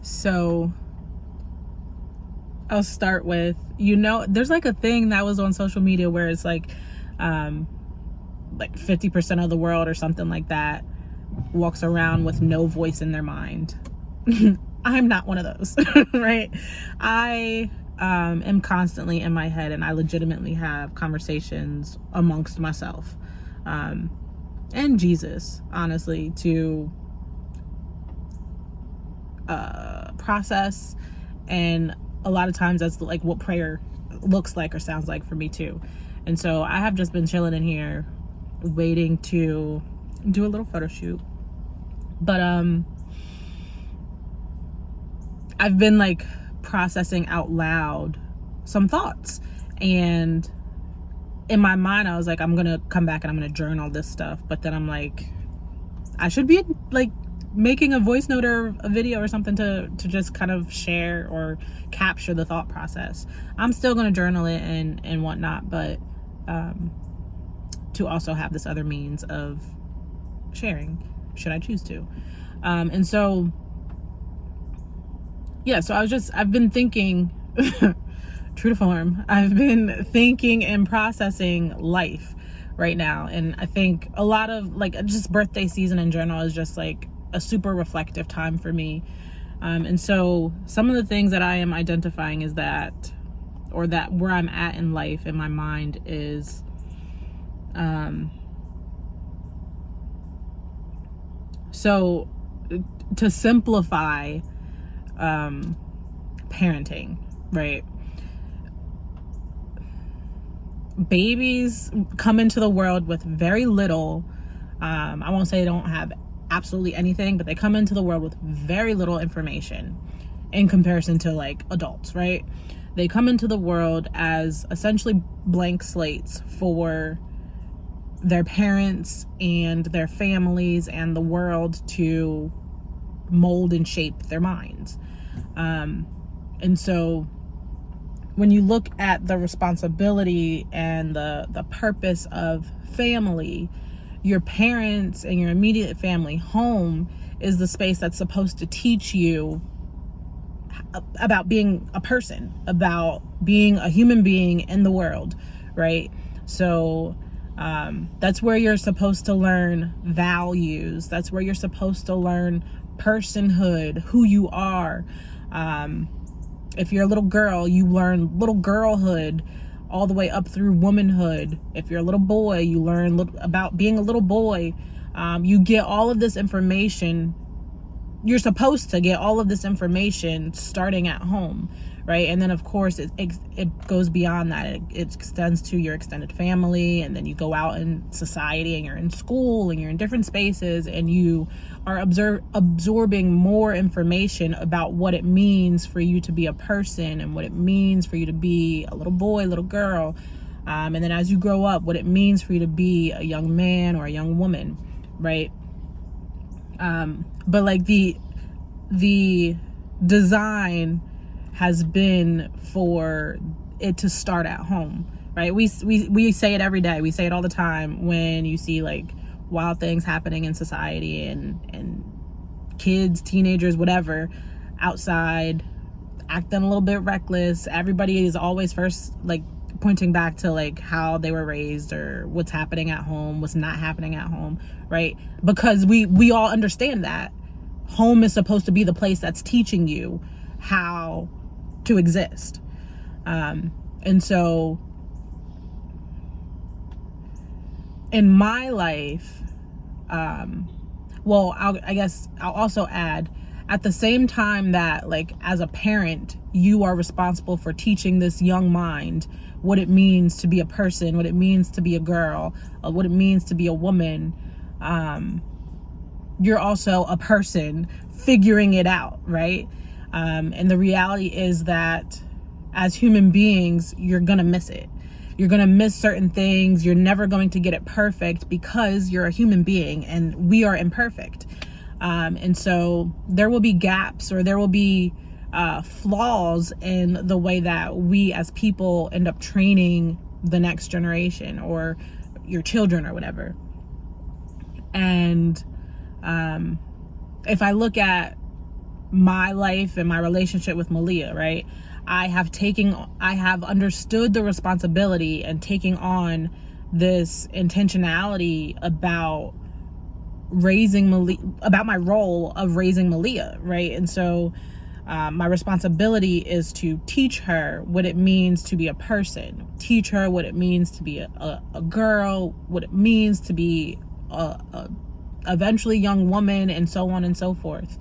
So I'll start with, there's like a thing that was on social media where it's like 50% of the world or something like that walks around with no voice in their mind. I'm not one of those, right? I am constantly in my head, and I legitimately have conversations amongst myself and Jesus, honestly, to process. And a lot of times that's like what prayer looks like or sounds like for me too. And so I have just been chilling in here waiting to do a little photo shoot. But I've been like processing out loud some thoughts, and in my mind I was like, I'm gonna come back and I'm gonna journal this stuff. But then I'm like, I should be like making a voice note or a video or something to just kind of share or capture the thought process. I'm still gonna journal it and whatnot, but to also have this other means of sharing should I choose to. And so yeah, so I've been thinking, true to form, I've been thinking and processing life right now. And I think a lot of like just birthday season in general is just like a super reflective time for me. And so some of the things that I am identifying is that where I'm at in life in my mind is, so to simplify, parenting, right? Babies come into the world with very little, I won't say they don't have absolutely anything, but they come into the world with very little information in comparison to like adults, right? They come into the world as essentially blank slates for their parents and their families and the world to mold and shape their minds. And so when you look at the responsibility and the purpose of family, your parents and your immediate family home is the space that's supposed to teach you about being a person, about being a human being in the world, right? So that's where you're supposed to learn values. That's where you're supposed to learn personhood, who you are. If you're a little girl, you learn little girlhood all the way up through womanhood. If you're a little boy, you learn about being a little boy. You get all of this information. You're supposed to get all of this information starting at home, right? And then of course it goes beyond that. It extends to your extended family, and then you go out in society and you're in school and you're in different spaces, and you are absorbing more information about what it means for you to be a person and what it means for you to be a little boy, little girl. And then as you grow up, what it means for you to be a young man or a young woman, right? But like the design has been for it to start at home, right? We say it every day. We say it all the time when you see like wild things happening in society and kids, teenagers, whatever, outside acting a little bit reckless. Everybody is always first like pointing back to like how they were raised or what's happening at home, what's not happening at home, right? Because we all understand that home is supposed to be the place that's teaching you how to exist. And so in my life, I guess I'll also add, at the same time that like as a parent, you are responsible for teaching this young mind what it means to be a person, what it means to be a girl, what it means to be a woman. You're also a person figuring it out, right? And the reality is that as human beings, you're gonna miss it. You're gonna miss certain things. You're never going to get it perfect because you're a human being and we are imperfect. And so there will be gaps, or there will be flaws in the way that we as people end up training the next generation or your children or whatever. And if I look at my life and my relationship with Malia, right? I have understood the responsibility and taking on this intentionality about raising Malia, about my role of raising Malia, right? And so my responsibility is to teach her what it means to be a person, teach her what it means to be a girl, what it means to be a eventually young woman, and so on and so forth.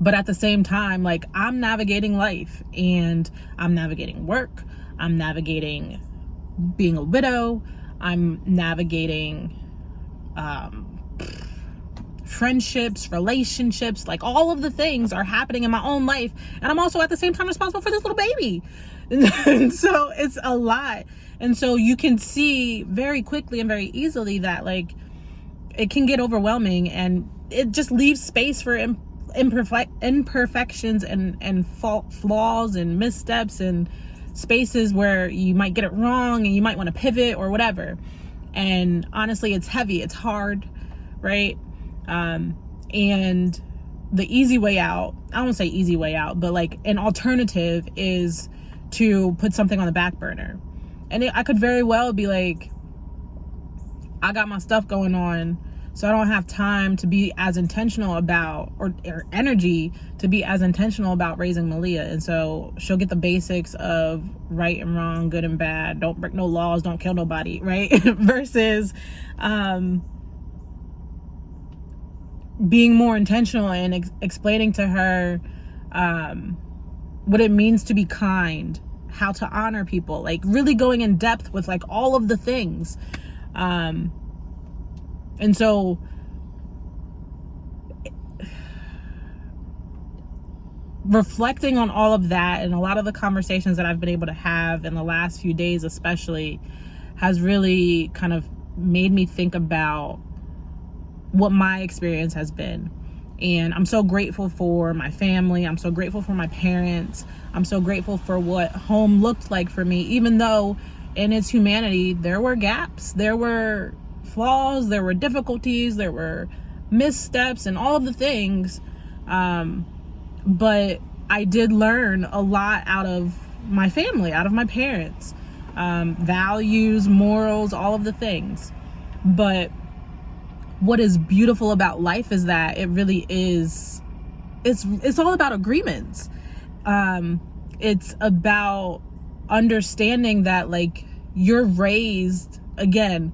But at the same time, like, I'm navigating life, and I'm navigating work, I'm navigating being a widow, I'm navigating friendships, relationships, like all of the things are happening in my own life, and I'm also at the same time responsible for this little baby. And so it's a lot. And so you can see very quickly and very easily that, like, it can get overwhelming, and it just leaves space for imperfections and flaws and missteps, and spaces where you might get it wrong and you might want to pivot or whatever. And honestly, it's heavy, it's hard, right? And the easy way out, I won't say easy way out, but like an alternative is to put something on the back burner. And I could very well be like, I got my stuff going on, so I don't have time to be as intentional about, or energy to be as intentional about raising Malia. And so she'll get the basics of right and wrong, good and bad, don't break no laws, don't kill nobody, right? Versus being more intentional and explaining to her what it means to be kind, how to honor people, like really going in depth with like all of the things. And so reflecting on all of that, and a lot of the conversations that I've been able to have in the last few days especially, has really kind of made me think about what my experience has been. And I'm so grateful for my family. I'm so grateful for my parents. I'm so grateful for what home looked like for me, even though in its humanity, there were gaps, there were flaws, there were difficulties, there were missteps and all of the things. But I did learn a lot out of my family, out of my parents, values, morals, all of the things. But what is beautiful about life is that it really is, it's all about agreements. It's about understanding that, like, you're raised, again,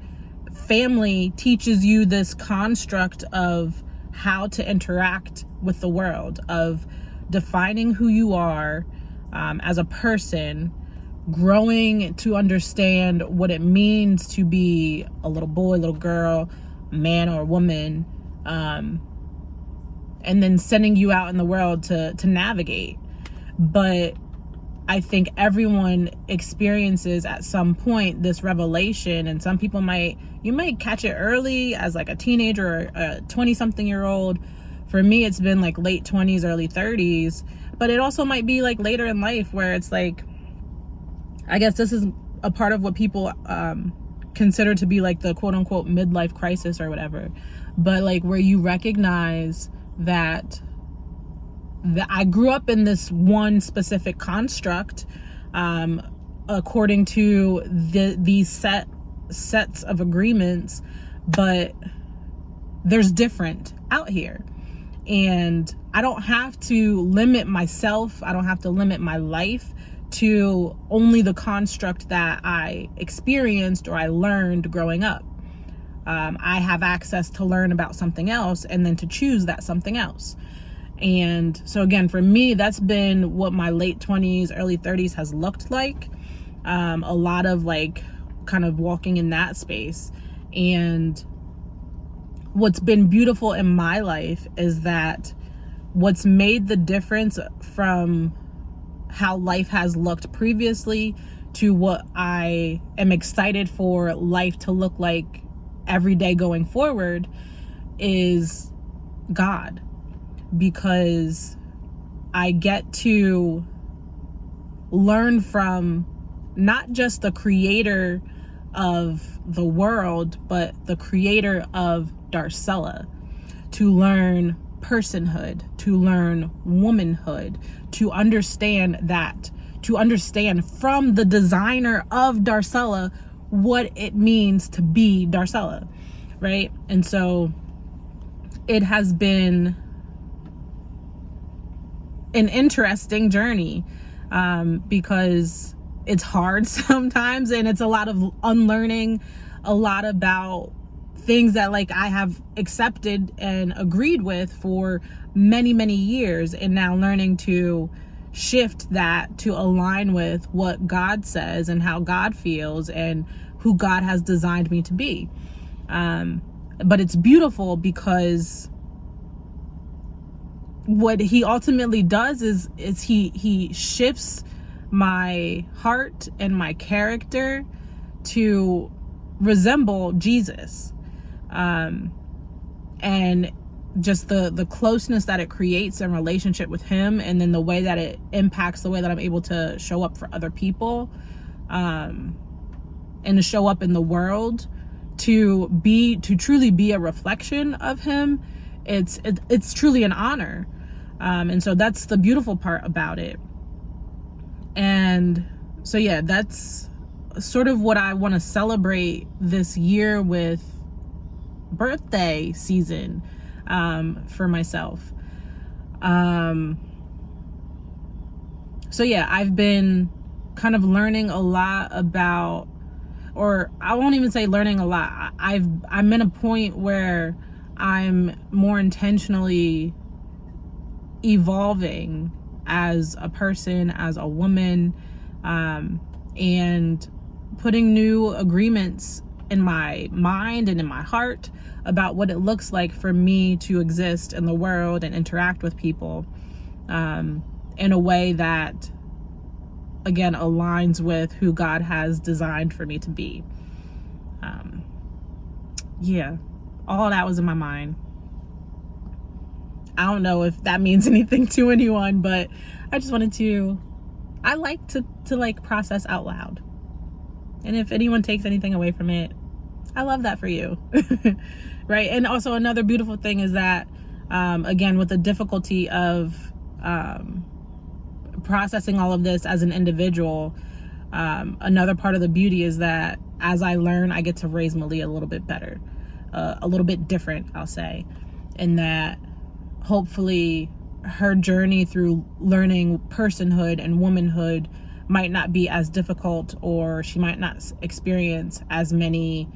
family teaches you this construct of how to interact with the world, of defining who you are as a person, growing to understand what it means to be a little boy, little girl, man or woman, and then sending you out in the world to navigate. But I think everyone experiences at some point this revelation, and some people you might catch it early as like a teenager or a 20-something-year-old. For me, it's been like late 20s, early 30s, but it also might be like later in life where it's like, I guess this is a part of what people consider to be like the quote unquote midlife crisis or whatever, but like where you recognize that I grew up in this one specific construct, according to these sets of agreements, but there's different out here. And I don't have to limit myself, I don't have to limit my life to only the construct that I experienced or I learned growing up. I have access to learn about something else and then to choose that something else. And so again, for me, that's been what my late 20s, early 30s has looked like. A lot of like kind of walking in that space. And what's been beautiful in my life is that what's made the difference from how life has looked previously to what I am excited for life to look like every day going forward is God. Because I get to learn from not just the creator of the world, but the creator of Darcella, to learn personhood, to learn womanhood, to understand from the designer of Darcella what it means to be Darcella, right? And so it has been an interesting journey, because it's hard sometimes, and it's a lot of unlearning, a lot about things that like I have accepted and agreed with for many, many years, and now learning to shift that to align with what God says and how God feels and who God has designed me to be. But it's beautiful because what he ultimately does is he shifts my heart and my character to resemble Jesus. And just the closeness that it creates in relationship with him, and then the way that it impacts the way that I'm able to show up for other people, and to show up in the world, to truly be a reflection of him. It's truly an honor. And so that's the beautiful part about it. And so, yeah, that's sort of what I want to celebrate this year with birthday season, for myself. So yeah, I've been kind of learning a lot about, or I won't even say learning a lot. I'm in a point where I'm more intentionally evolving as a person, as a woman, and putting new agreements in my mind and in my heart about what it looks like for me to exist in the world and interact with people, in a way that, again, aligns with who God has designed for me to be. Yeah, all that was in my mind. I don't know if that means anything to anyone, but I just wanted to, I like to like process out loud. And if anyone takes anything away from it, I love that for you. Right? And also another beautiful thing is that, again, with the difficulty of processing all of this as an individual, another part of the beauty is that as I learn, I get to raise Malia a little bit better, a little bit different, I'll say, in that hopefully her journey through learning personhood and womanhood might not be as difficult, or she might not experience as many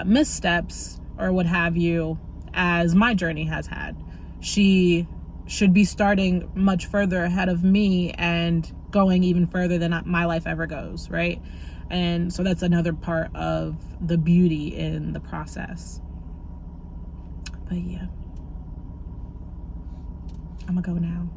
missteps or what have you as my journey has had. She should be starting much further ahead of me and going even further than my life ever goes, right? And so that's another part of the beauty in the process. But yeah, I'm gonna go now.